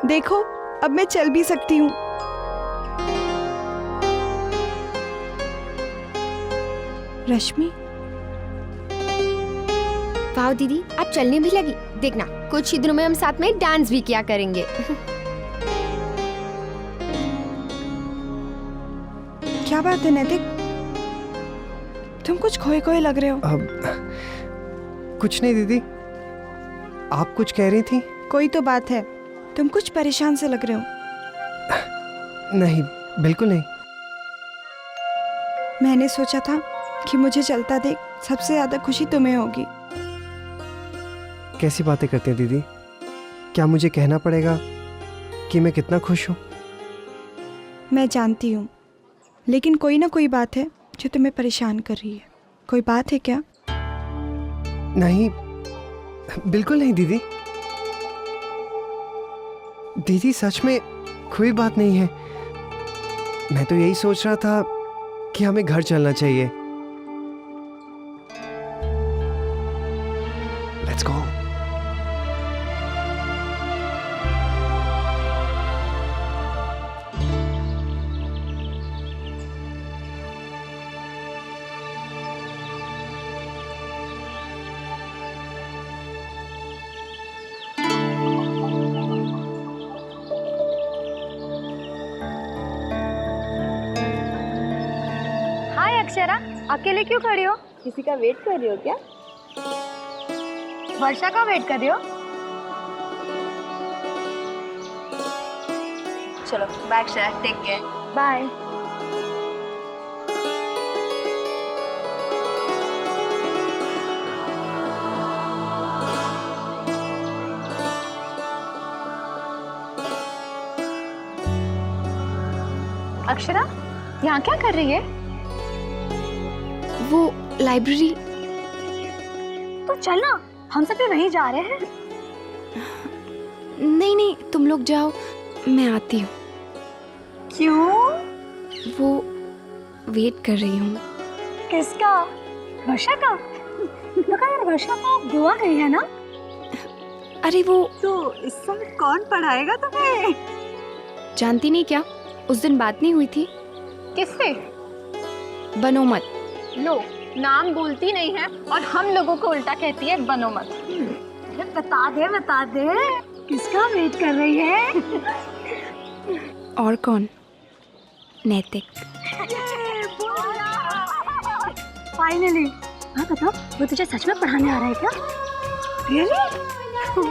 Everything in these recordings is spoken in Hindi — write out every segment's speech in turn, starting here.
देखो अब मैं चल भी सकती हूँ। रश्मि, वाह दीदी, आप चलने भी लगी। देखना कुछ ही दिनों में हम साथ में डांस भी किया करेंगे। क्या बात है नैतिक, तुम कुछ खोए खोए लग रहे हो। कुछ नहीं दीदी, आप कुछ कह रही थी। कोई तो बात है, तुम कुछ परेशान से लग रहे हो। नहीं, बिल्कुल नहीं। मैंने सोचा था कि मुझे चलता देख सबसे ज्यादा खुशी तुम्हें होगी। कैसी बातें करते हैं दीदी? क्या मुझे कहना पड़ेगा कि मैं कितना खुश हूँ? मैं जानती हूँ, लेकिन कोई ना कोई बात है जो तुम्हें परेशान कर रही है। कोई बात है क्या? नहीं, बिल्कुल नहीं दीदी। दीदी सच में कोई बात नहीं है। मैं तो यही सोच रहा था कि हमें घर चलना चाहिए। Let's go. हाय अक्षरा, अकेले क्यों खड़ी हो? किसी का वेट कर रही हो क्या? वर्षा का वेट कर रही हो? चलो bye Akshara, take care. Bye. Akshara, यहाँ क्या कर रही है? वो लाइब्रेरी। तो चल ना, हम सब भी वहीं जा रहे हैं। नहीं नहीं, तुम लोग जाओ, मैं आती हूँ। क्यों? वो वेट कर रही हूँ। किसका? वर्षा का? लगा यार वर्षा तो गोवा गई है ना? अरे वो तो इस समय कौन पढ़ाएगा तुम्हें? जानती नहीं क्या, उस दिन बात नहीं हुई थी? किससे? बनो मत। लो, नाम बोलती नहीं है और हम लोगों को उल्टा कहती है बनो मत। बता दे किसका वेट कर रही है? और कौन? नैतिक। फाइनली। हाँ बता, वो तुझे सच में पढ़ाने आ रहा है क्या? रियली?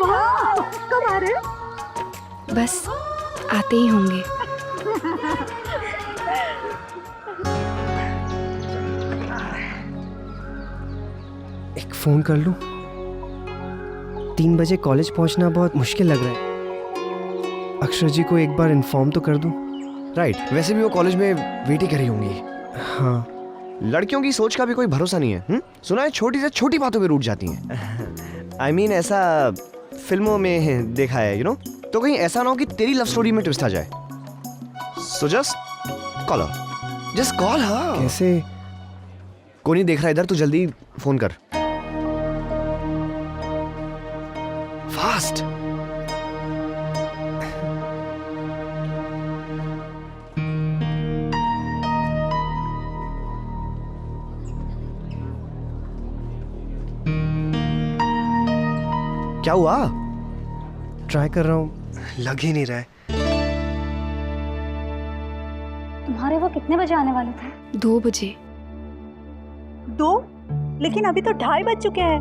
वाह, कब आ रहे हैं? बस आते ही होंगे। एक फोन कर लूं? 3 बजे कॉलेज पहुंचना बहुत मुश्किल लग रहा है। अक्षर जी को एक बार इन्फॉर्म तो कर दूं। राइट, वैसे भी वो कॉलेज में वेट ही करी होंगी। हाँ, लड़कियों की सोच का भी कोई भरोसा नहीं है। सुना है छोटी से छोटी बातों पे रूठ जाती हैं। I mean, ऐसा फिल्मों में देखा है, तो कहीं ऐसा ना हो कि तेरी लव स्टोरी में ट्विस्ट आ जाए। So just call her. Just call her. कैसे? कोई नहीं देख रहा इधर, तू जल्दी फोन कर। फास्ट। क्या हुआ? ट्राई कर रहा हूँ, लग ही नहीं रहा है। तुम्हारे वो कितने बजे आने वाले थे? 2 बजे। 2? लेकिन अभी तो 2:30 बज चुके हैं।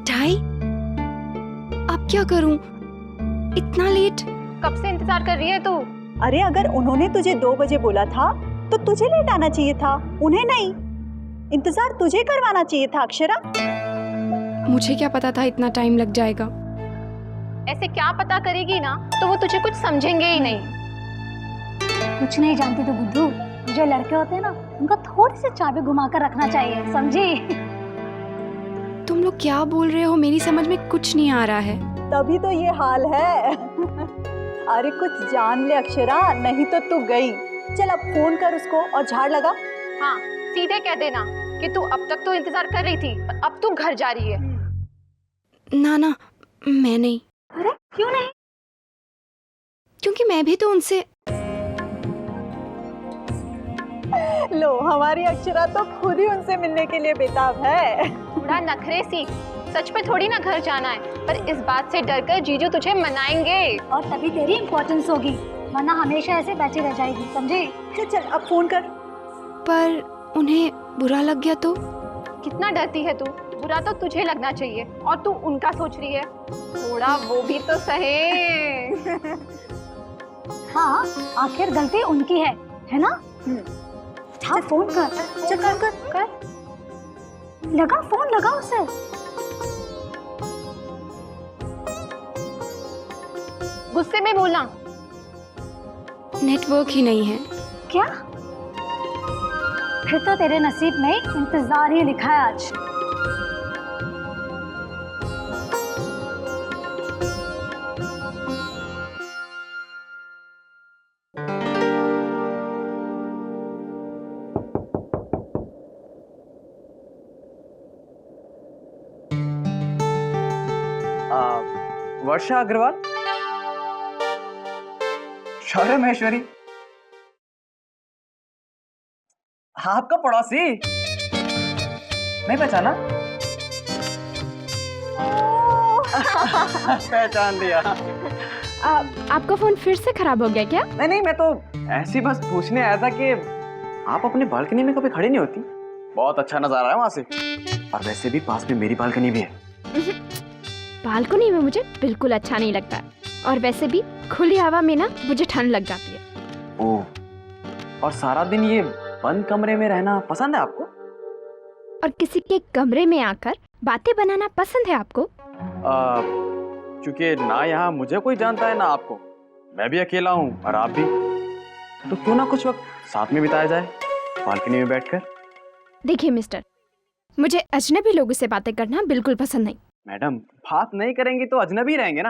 2:30? अब क्या करूं? इतना लेट? कब से इंतजार कर रही है तू? अरे अगर उन्होंने तुझे 2 बजे बोला था तो तुझे लेट आना चाहिए था, उन्हें नहीं। इंतजार तुझे करवाना चाहिए था अक्षरा। मुझे क्या पता था इतना टाइम लग जाएगा। ऐसे क्या पता करेगी ना, तो वो तुझे कुछ समझेंगे ही नहीं। कुछ नहीं जानती तो बुद्धू, जो लड़के होते हैं ना, उनको थोड़ी सी चाबी घुमा कर रखना चाहिए, समझी? तुम लोग क्या बोल रहे हो? मेरी समझ में कुछ नहीं आ रहा है। तभी तो ये हाल है। अरे कुछ जान ले अक्षरा, नहीं तो तू गई। चल अब फोन कर उसको और झाड़ लगा। हाँ, सीधे कह देना कि तू अब तक तो इंतजार कर रही थी, पर अब तू घर जा रही है। ना ना, मैं नहीं। अरे क्यों नहीं? क्योंकि मैं भी तो उनसे। लो हमारी अक्षरा तो खुद ही उनसे मिलने के लिए बेताब है। थोड़ा नखरे सी, सच में थोड़ी ना घर जाना है, पर इस बात से डरकर जीजू तुझे मनाएंगे। और तभी तेरी इम्पोर्टेंस होगी, वरना हमेशा ऐसे बैठी रह जाएगी, समझे? चल चल अब फोन कर। पर उन्हें बुरा लग गया तो? कितना डरती है तू, बुरा तो तुझे लगना चाहिए और तू उनका सोच रही है। थोड़ा वो भी तो सहे। हाँ, आखिर गलती उनकी है ना? हाँ, फोन कर। चल कर। लगा फोन, लगा उसे। गुस्से में बोलना। नेटवर्क ही नहीं है। क्या? फिर तो तेरे नसीब में इंतजार ही लिखा है आज। वर्षा अग्रवाल, शौर्य महेश्वरी, आपका पड़ोसी नहीं पहचाना? पहचान लिया। आपका फोन फिर से खराब हो गया क्या? नहीं, मैं तो ऐसे ही बस पूछने आया था कि आप अपने बालकनी में कभी खड़ी नहीं होती? बहुत अच्छा नजारा है वहां से, और वैसे भी पास में मेरी बालकनी भी है। बालकनी में मुझे बिल्कुल अच्छा नहीं लगता, और वैसे भी खुली हवा में ना मुझे ठंड लग जाती है। ओह, और सारा दिन ये बंद कमरे में रहना पसंद है आपको? और किसी के कमरे में आकर बातें बनाना पसंद है आपको? क्योंकि ना यहाँ मुझे कोई जानता है ना आपको, मैं भी अकेला हूँ और आप भी, तो क्यों ना कुछ वक्त साथ में बिताया जाए बालकनी में बैठकर। देखिए मिस्टर, मुझे अजनबी लोगों से बातें करना बिल्कुल पसंद नहीं। मैडम, बात नहीं करेंगी तो अजनबी रहेंगे ना,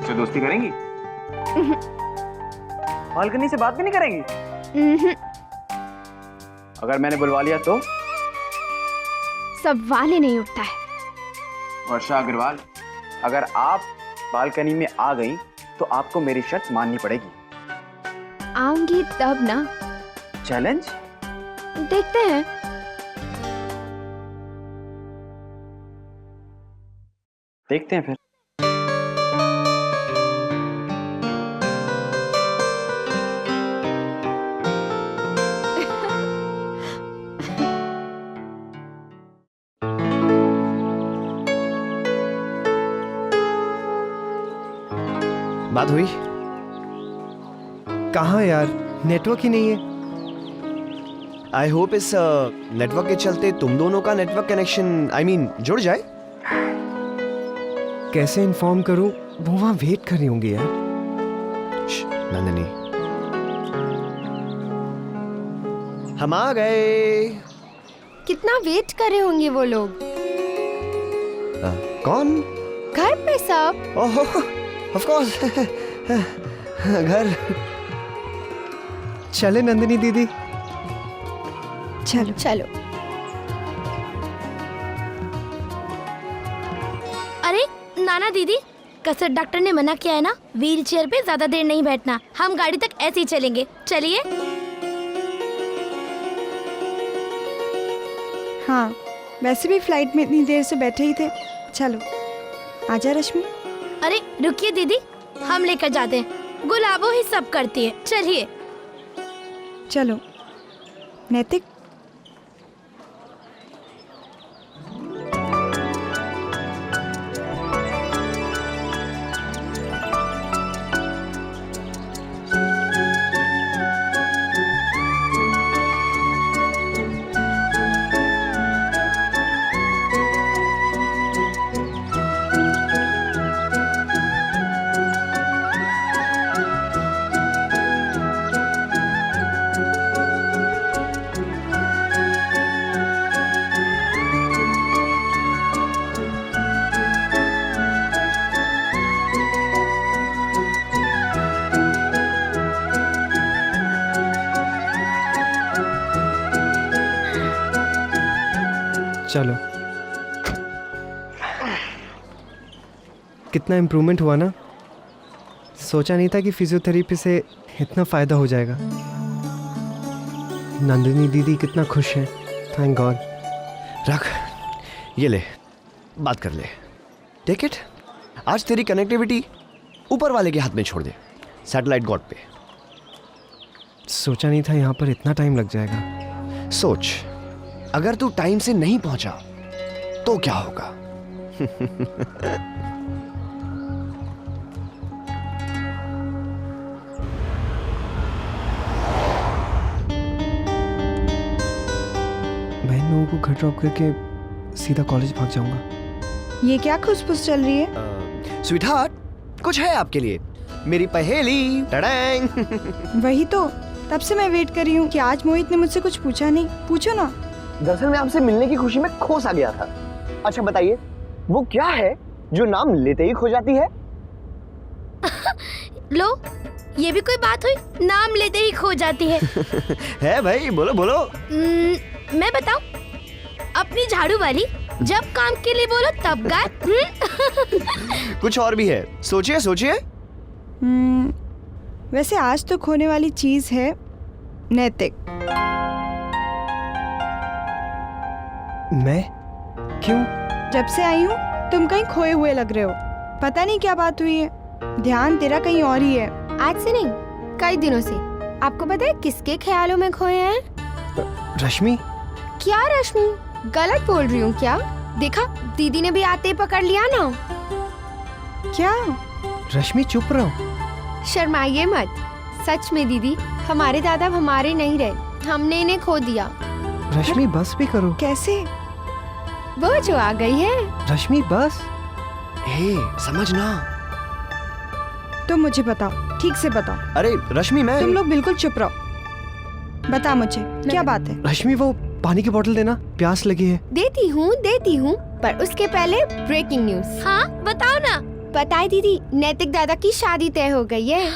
तो दोस्ती करेंगी? बालकनी से बात भी नहीं करेंगी? अगर मैंने बुलवा लिया तो? सवाल ही नहीं उठता है। वर्षा अग्रवाल, अगर आप बालकनी में आ गई तो आपको मेरी शर्त माननी पड़ेगी। आऊंगी तब ना। चैलेंज? देखते हैं। देखते हैं फिर। बात हुई? कहाँ यार, नेटवर्क ही नहीं है। आई होप इस नेटवर्क के चलते तुम दोनों का नेटवर्क कनेक्शन जुड़ जाए। कैसे इन्फॉर्म करूं, वो वहाँ वेट कर रही होंगी यार। नंदिनी, हम आ गए। कितना वेट कर रहे होंगे वो लोग? कौन? घर पे सब। ओहो, ऑफ कोर्स। घर। चले नंदिनी दीदी। चलो चलो। अरे नाना दीदी, कसरत डॉक्टर ने मना किया है ना, व्हील चेयर पे ज्यादा देर नहीं बैठना। हम गाड़ी तक ऐसे ही चलेंगे, चलिए। हाँ, वैसे भी फ्लाइट में इतनी देर से बैठे ही थे। चलो आजा रश्मि। अरे रुकिए दीदी, हम लेकर जाते हैं। गुलाबो ही सब करती है, चलिए। चलो नैतिक। चलो, कितना इम्प्रूवमेंट हुआ ना। सोचा नहीं था कि फिजियोथेरेपी से इतना फ़ायदा हो जाएगा। नंदिनी दीदी कितना खुश है, थैंक गॉड। रख, ये ले, बात कर ले। Take it. आज तेरी कनेक्टिविटी ऊपर वाले के हाथ में छोड़ दे, सैटेलाइट गॉड पे। सोचा नहीं था यहाँ पर इतना टाइम लग जाएगा। सोच, अगर तू टाइम से नहीं पहुंचा तो क्या होगा? बहन लोगों को घर ड्रॉप करके सीधा कॉलेज भाग जाऊंगा। ये क्या खुसफुस चल रही है? स्वीटहार्ट, कुछ है आपके लिए, मेरी पहेली। टडैंग। वही तो, तब से मैं वेट कर रही हूँ कि आज मोहित ने मुझसे कुछ पूछा नहीं। पूछो ना। दरअसल मैं आपसे मिलने की खुशी में खो सा गया था। अच्छा बताइए, वो क्या है जो नाम लेते ही खो जाती है? लो, ये भी कोई बात हुई? नाम लेते ही खो जाती है। है भाई, बोलो बोलो। मैं बताऊं? अपनी झाड़ू वाली, जब काम के लिए बोलो तब गाय। कुछ और भी है, सोचिए सोचिए। वैसे आज तो खोने वाली चीज है नैतिक। मैं? क्यों? जब से आई हूँ तुम कहीं खोए हुए लग रहे हो। पता नहीं क्या बात हुई है, ध्यान तेरा कहीं और ही है। आज से नहीं, कई दिनों से। आपको पता है किसके ख्यालों में खोए हैं? रश्मि? क्या रश्मि? गलत बोल रही हूँ क्या? देखा, दीदी ने भी आते ही पकड़ लिया ना। क्या? रश्मि चुप रहो। शर्माइए मत। सच में दीदी, हमारे दादा हमारे नहीं रहे, हमने इन्हें खो दिया। रश्मि बस भी करो। कैसे? वो जो आ गई है। रश्मि बस। हे, समझना। तुम मुझे बताओ, ठीक से बताओ। अरे रश्मि, मैं तुम लोग बिल्कुल चुप रहो। बता मुझे क्या बात है। रश्मि वो पानी की बोतल देना, प्यास लगी है। देती हूँ, पर उसके पहले ब्रेकिंग न्यूज। हाँ, बताओ ना। पता है दीदी, नैतिक दादा की शादी तय हो गई है।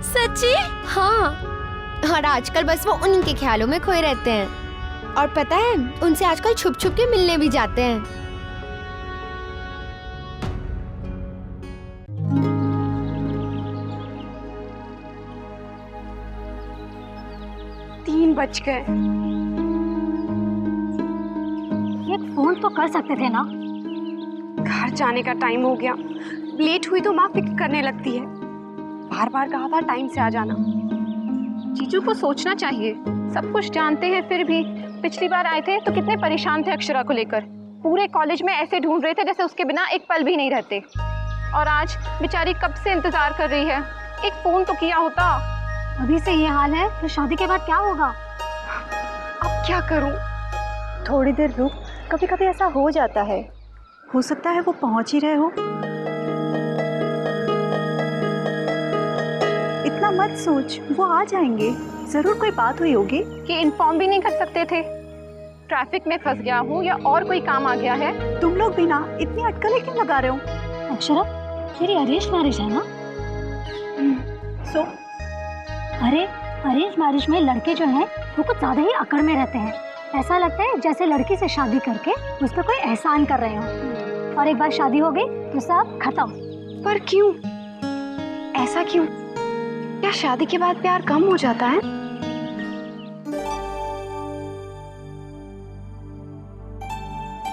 सच्ची? हाँ, और आजकल बस वो उन्हीं के ख्यालों में खोए रहते हैं। और पता है, उनसे आजकल छुप छुप के मिलने भी जाते हैं। 3 बज गए। एक फोन तो कर सकते थे ना। घर जाने का टाइम हो गया। लेट हुई तो माँ फिक्र करने लगती है। बार बार कहा था टाइम से आ जाना। जीजू को सोचना चाहिए, सब कुछ जानते हैं फिर भी। पिछली बार आए थे तो कितने परेशान थे अक्षरा को लेकर। पूरे कॉलेज में ऐसे ढूंढ रहे थे जैसे उसके बिना एक पल भी नहीं रहते। और आज बेचारी कब से इंतजार कर रही है। एक फोन तो किया होता। अभी से ये हाल है तो शादी के बाद क्या होगा? अब क्या करूं? थोड़ी देर रुक, कभी कभी ऐसा हो जाता है। हो सकता है वो पहुंच ही रहे हो। इतना मत सोच, वो आ जाएंगे। जरूर कोई बात हुई होगी। कि इन्फॉर्म भी नहीं कर सकते थे? ट्रैफिक में फंस गया हूँ या और कोई काम आ गया है? तुम लोग भी ना इतनी अटकलें क्यों लगा रहे हो? अक्षरा, तेरी अरेंज मैरिज है ना? सो अरे अरेंज मैरिज में लड़के जो हैं वो कुछ ज्यादा ही अकड़ में रहते हैं। ऐसा लगता है जैसे लड़की से शादी करके उस पर कोई एहसान कर रहे हो, और एक बार शादी हो गई तो सब खत्म। पर क्यों? ऐसा क्यों? क्या शादी के बाद प्यार कम हो जाता है?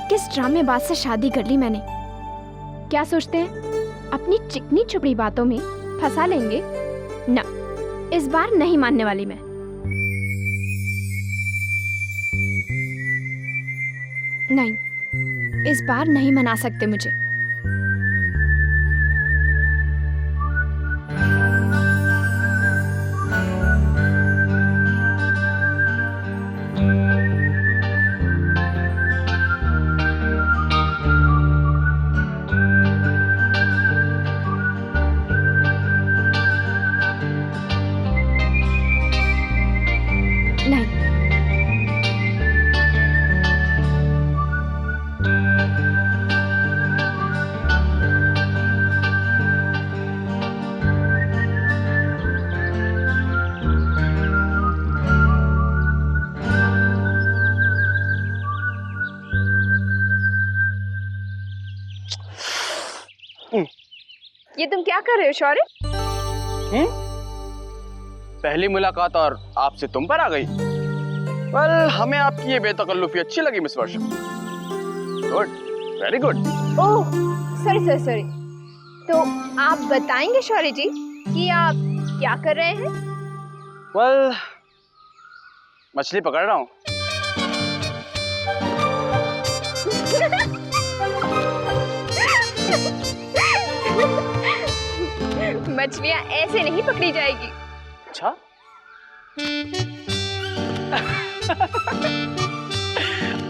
किस ड्रामेबाज से शादी कर ली मैंने। क्या सोचते हैं अपनी चिकनी चुपड़ी बातों में फंसा लेंगे? ना, इस बार नहीं मानने वाली मैं। नहीं, इस बार नहीं मना सकते मुझे। नहीं, ये तुम क्या कर रहे हो शौर्य? पहली मुलाकात और आपसे तुम पर आ गई। वेल, हमें आपकी ये बेतकल्लुफी अच्छी लगी miss Varsha. Good, very good. Oh sorry. तो आप बताएंगे शौर्य जी कि आप क्या कर रहे हैं? वेल, मछली पकड़ रहा हूँ। मछलियाँ ऐसे नहीं पकड़ी जाएगी। अच्छा।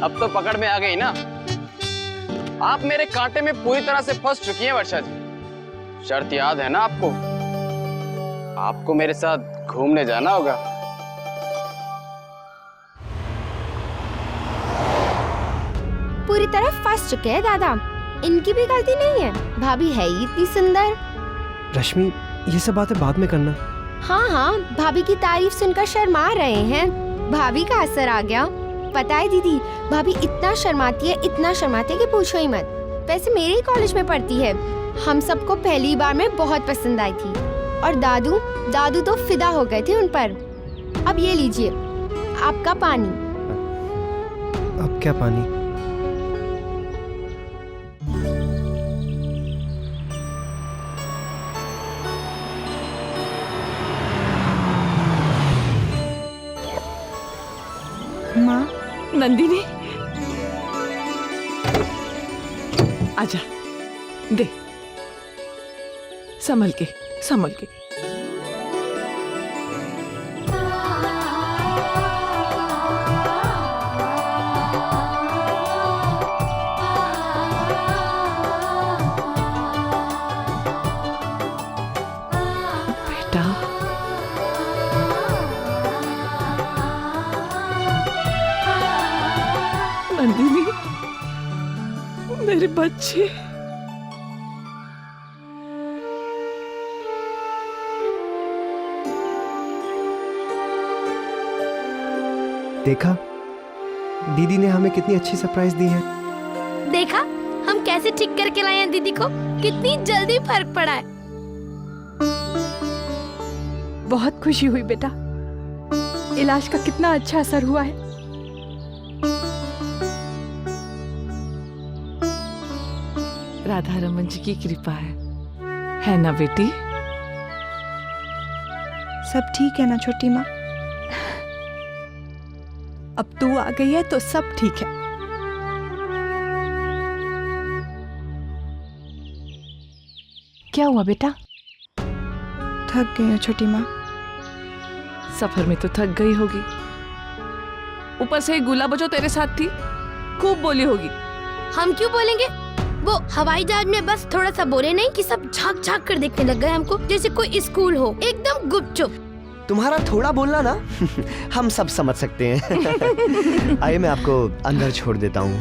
अब तो पकड़ में आ गई ना। आप मेरे कांटे में पूरी तरह से फंस चुकी हैं वर्षा जी। शर्त याद है ना आपको? आपको मेरे साथ घूमने जाना होगा। पूरी तरह फंस चुके हैं दादा। इनकी भी गलती नहीं है, भाभी है ही इतनी सुंदर। रश्मि, ये सब बातें बाद में करना। हाँ, भाभी की तारीफ सुनकर शर्मा रहे हैं। भाभी का असर आ गया। पता है दीदी, भाभी इतना शर्माती है कि पूछो ही मत। वैसे मेरे ही कॉलेज में पढ़ती है। हम सबको पहली बार में बहुत पसंद आई थी। और दादू तो फिदा हो गए थे उन पर। अब ये लीजिए आपका पानी। अब क्या पानी? माँ। नंदिनी, आजा, दे, संभल के। बेटा, नंदिनी, मेरे बच्चे। देखा, दीदी ने हमें कितनी अच्छी सरप्राइज दी है। देखा हम कैसे ठीक करके लाए हैं दीदी को, कितनी जल्दी फर्क पड़ा है। बहुत खुशी हुई बेटा। इलाज का कितना अच्छा असर हुआ है। राधा रमन जी की कृपा है ना बेटी? सब ठीक है ना छोटी माँ? अब तू आ गई है तो सब ठीक है। क्या हुआ बेटा? थक गई हो छोटी माँ। सफर में तो थक गई होगी, ऊपर से गुलाबो जो तेरे साथ थी खूब बोली होगी। हम क्यों बोलेंगे? वो हवाई जहाज में बस थोड़ा सा बोले नहीं कि सब झांक झांक कर देखने लग गए हमको, जैसे कोई स्कूल हो, एकदम गुपचुप। तुम्हारा थोड़ा बोलना ना हम सब समझ सकते हैं। आइए मैं आपको अंदर छोड़ देता हूँ।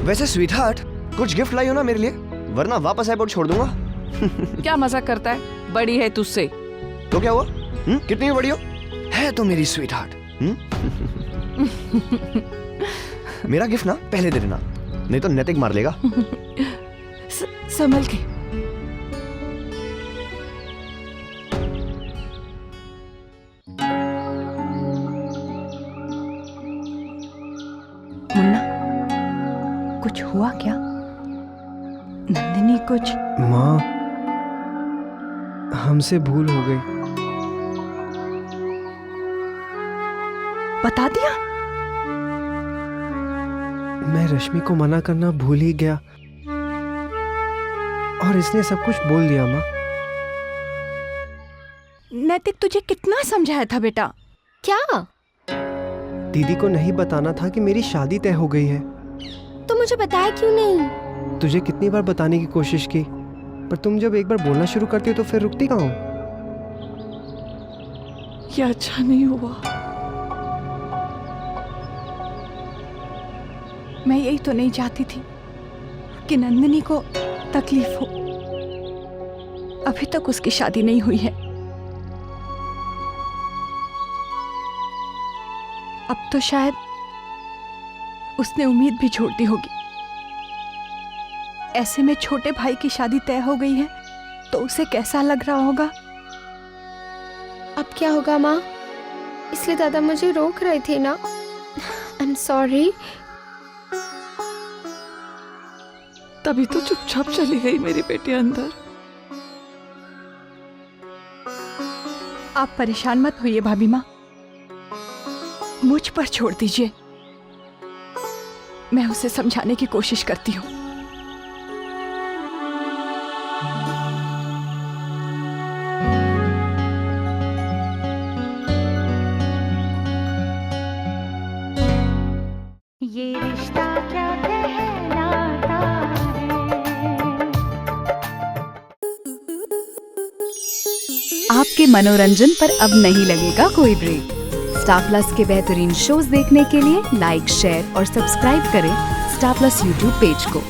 वैसे स्वीटहार्ट, कुछ गिफ्ट लाई हो ना मेरे लिए, वरना वापस एयरपोर्ट छोड़ दूंगा। क्या मजाक करता है? बड़ी है तुझसे। तो क्या हुआ? कितनी बड़ी हो? है तो मेरी स्वीटहार्ट। मेरा गिफ्ट ना पहले दे देना, नहीं तो नैतिक मार लेगा। संभल के। मुन्ना, कुछ हुआ क्या? नंदिनी कुछ? माँ, हमसे भूल हो गई। बता दिया? मैं रश्मि को मना करना भूल ही गया और इसने सब कुछ बोल दिया। माँ, नैतिक तुझे कितना समझाया था बेटा? क्या? दीदी को नहीं बताना था कि मेरी शादी तय हो गई है। तो मुझे बताया क्यों नहीं? तुझे कितनी बार बताने की कोशिश की, पर तुम जब एक बार बोलना शुरू करती हो तो फिर रुकती कहाँ हो? ये अच्छा नहीं हुआ। मैं यही तो नहीं चाहती थी कि नंदिनी को तकलीफ हो। अभी तक उसकी शादी नहीं हुई है। अब तो शायद उसने उम्मीद भी छोड़ दी होगी। ऐसे में छोटे भाई की शादी तय हो गई है तो उसे कैसा लग रहा होगा? अब क्या होगा माँ? इसलिए दादा मुझे रोक रहे थे ना। I am sorry. तभी तो चुपचाप चली गई मेरी बेटी अंदर। आप परेशान मत होइए भाभी माँ, मुझ पर छोड़ दीजिए, मैं उसे समझाने की कोशिश करती हूँ। ये रिश्ता क्या कहलाता है। आपके मनोरंजन पर अब नहीं लगेगा कोई ब्रेक। स्टार प्लस के बेहतरीन शोज देखने के लिए लाइक, शेयर और सब्सक्राइब करें स्टार प्लस यूट्यूब पेज को।